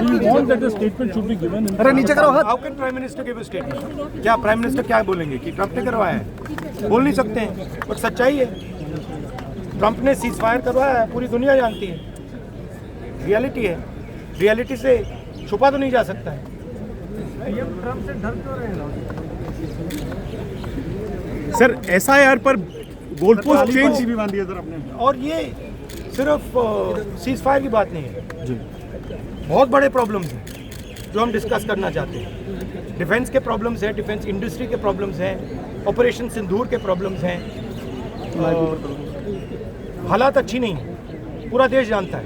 अरे नीचे करो हाथ। How can prime minister give a statement? क्या प्राइम मिनिस्टर क्या बोलेंगे कि ट्रंप ने करवाया है? बोल नहीं सकते हैं, बट सच्चाई है, ट्रंप ने सीज फायर करवाया है, पूरी दुनिया जानती है, रियलिटी है, रियलिटी से छुपा तो नहीं जा सकता है। ट्रंप से डर क्यों रहे हैं? सर एसआईआर पर गोलपोस्ट चेंज भी बांध दिया सर आपने। और ये सिर्फ सीज फायर की बात नहीं है जी, बहुत बड़े प्रॉब्लम्स हैं जो हम डिस्कस करना चाहते हैं। डिफेंस के प्रॉब्लम्स हैं, डिफेंस इंडस्ट्री के प्रॉब्लम्स हैं, ऑपरेशन सिंदूर के प्रॉब्लम्स हैं। हालात अच्छी नहीं है, पूरा देश जानता है।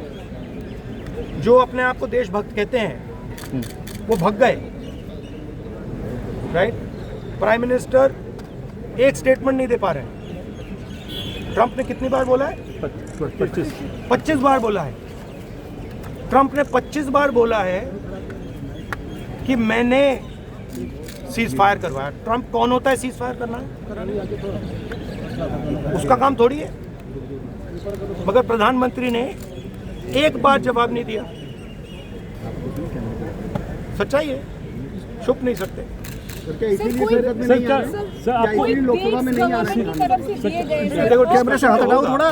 जो अपने आप को देशभक्त कहते हैं वो भग गए, राइट? प्राइम मिनिस्टर एक स्टेटमेंट नहीं दे पा रहे हैं। ट्रंप ने कितनी बार बोला है? 25 बार बोला है। ट्रंप ने 25 बार बोला है कि मैंने सीज फायर करवाया। ट्रंप कौन होता है सीज फायर करना? उसका काम थोड़ी है। मगर प्रधानमंत्री ने एक बार जवाब नहीं दिया। सच्चाई है, छुप नहीं सकते। लोकसभा में नहीं आ रही। देखो कैमरे से हाथ हटाओ थोड़ा,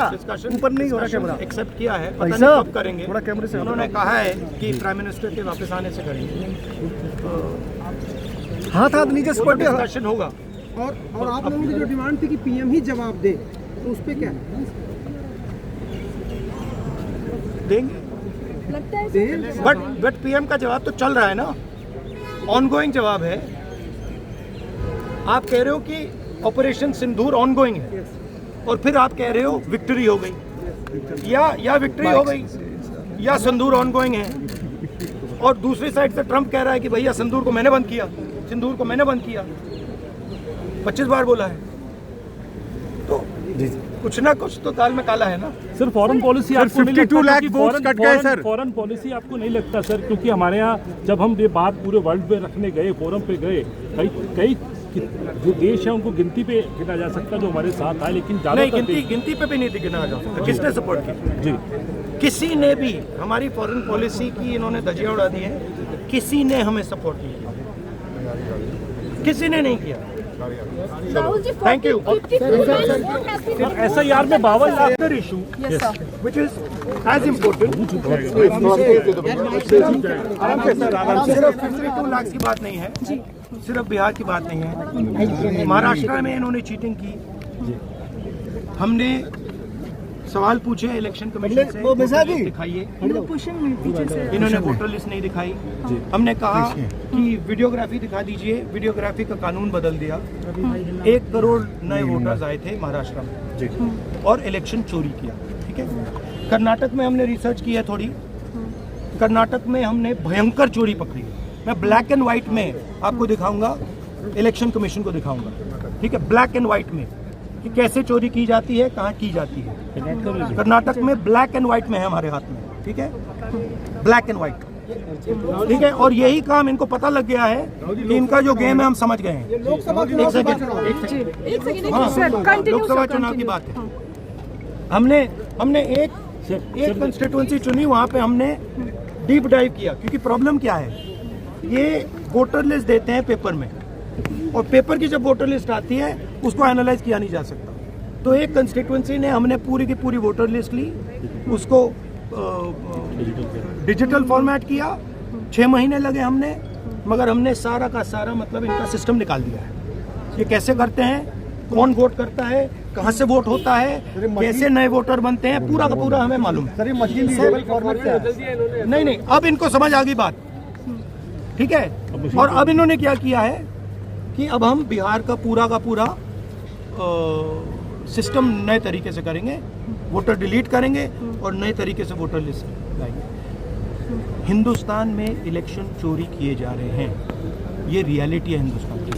ऊपर नहीं हो रहा कैमरा। एक्सेप्ट किया है, पता नहीं कब करेंगे। थोड़ा कैमरे से उन्होंने कहा है कि प्राइम मिनिस्टर के वापस आने से करेंगे। हाथ नीचे से डिस्कशन होगा। और आप लोगों की जो डिमांड थी कि पीएम ही जवाब दे, तो उस पे क्या देंगे? लगता है बट पीएम का जवाब तो चल रहा है ना, ऑनगोइंग जवाब है। आप कह रहे हो कि ऑपरेशन सिंदूर ऑनगोइंग है और फिर आप कह रहे हो विक्ट्री हो गई, या विक्ट्री हो गई या सिंदूर ऑनगोइंग है। और दूसरी साइड से ट्रंप कह रहा है कि भैया सिंदूर को मैंने बंद किया, सिंदूर को मैंने बंद किया। 25 बार बोला है, तो कुछ ना कुछ तो दाल में काला है ना। सर फॉरेन पॉलिसी आपको 52 लाख वोट्स कट गए सर। फॉरेन पॉलिसी आपको नहीं लगता सर? क्योंकि हमारे यहाँ जब हम ये बात पूरे वर्ल्ड में रखने गए, फोरम पे गए, कई जो देश है उनको गिनती पे गिना जा सकता जो हमारे साथ आए, लेकिन नहीं, गिनती पे भी नहीं गिना जा सकता। किसने सपोर्ट किया? जी, किसी ने भी हमारी फॉरेन पॉलिसी की इन्होंने धज्जियां उड़ा दी है। किसी ने हमें सपोर्ट नहीं किया, किसी ने नहीं किया। Thank you. SIR में 52 lakh issue, which is as important. सिर्फ 52 लाख की बात नहीं है, सिर्फ बिहार की बात नहीं है। महाराष्ट्र में इन्होंने चीटिंग की। हमने सवाल पूछे इलेक्शन कमीशन से, दिखाइए। इन्होंने वोटर लिस्ट नहीं दिखाई। हमने कहा कि वीडियोग्राफी दिखा दीजिए, वीडियोग्राफी का कानून बदल दिया। 1 करोड़ नए वोटर्स आए थे महाराष्ट्र में और इलेक्शन चोरी किया। ठीक है, कर्नाटक में हमने रिसर्च की है थोड़ी। कर्नाटक में हमने भयंकर चोरी पकड़ी। मैं ब्लैक एंड व्हाइट में आपको दिखाऊंगा, इलेक्शन कमीशन को दिखाऊंगा। ठीक है, ब्लैक एंड व्हाइट में कि कैसे चोरी की जाती है, कहाँ की जाती है। कर्नाटक में ब्लैक एंड व्हाइट में है हमारे हाथ में। ठीक है, ब्लैक एंड व्हाइट। ठीक है, और यही काम इनको पता लग गया है कि इनका जो गेम है हम समझ गए हैं। लोकसभा चुनाव की बात है। हमने एक कंस्टिट्यूएंसी चुनी, वहाँ पे हमने डीप डाइव किया। क्योंकि प्रॉब्लम क्या है, ये वोटर लिस्ट देते हैं पेपर में, और पेपर की जब वोटर लिस्ट आती है उसको एनालाइज किया नहीं जा सकता। तो एक कंस्टिट्यूएंसी ने हमने पूरी की पूरी वोटर लिस्ट ली, उसको डिजिटल फॉर्मेट किया। 6 महीने लगे हमने, मगर हमने सारा का सारा मतलब इनका सिस्टम निकाल दिया है। ये कैसे करते हैं, कौन वोट करता है, कहाँ से वोट होता है, कैसे नए वोटर बनते हैं, पूरा का पूरा हमें मालूम है। नहीं, अब इनको समझ आ गई बात। ठीक है, और अब इन्होंने क्या किया है कि अब हम बिहार का पूरा सिस्टम नए तरीके से करेंगे, वोटर डिलीट करेंगे और नए तरीके से वोटर लिस्ट लाएंगे। हिंदुस्तान में इलेक्शन चोरी किए जा रहे हैं, ये रियलिटी है हिंदुस्तान की।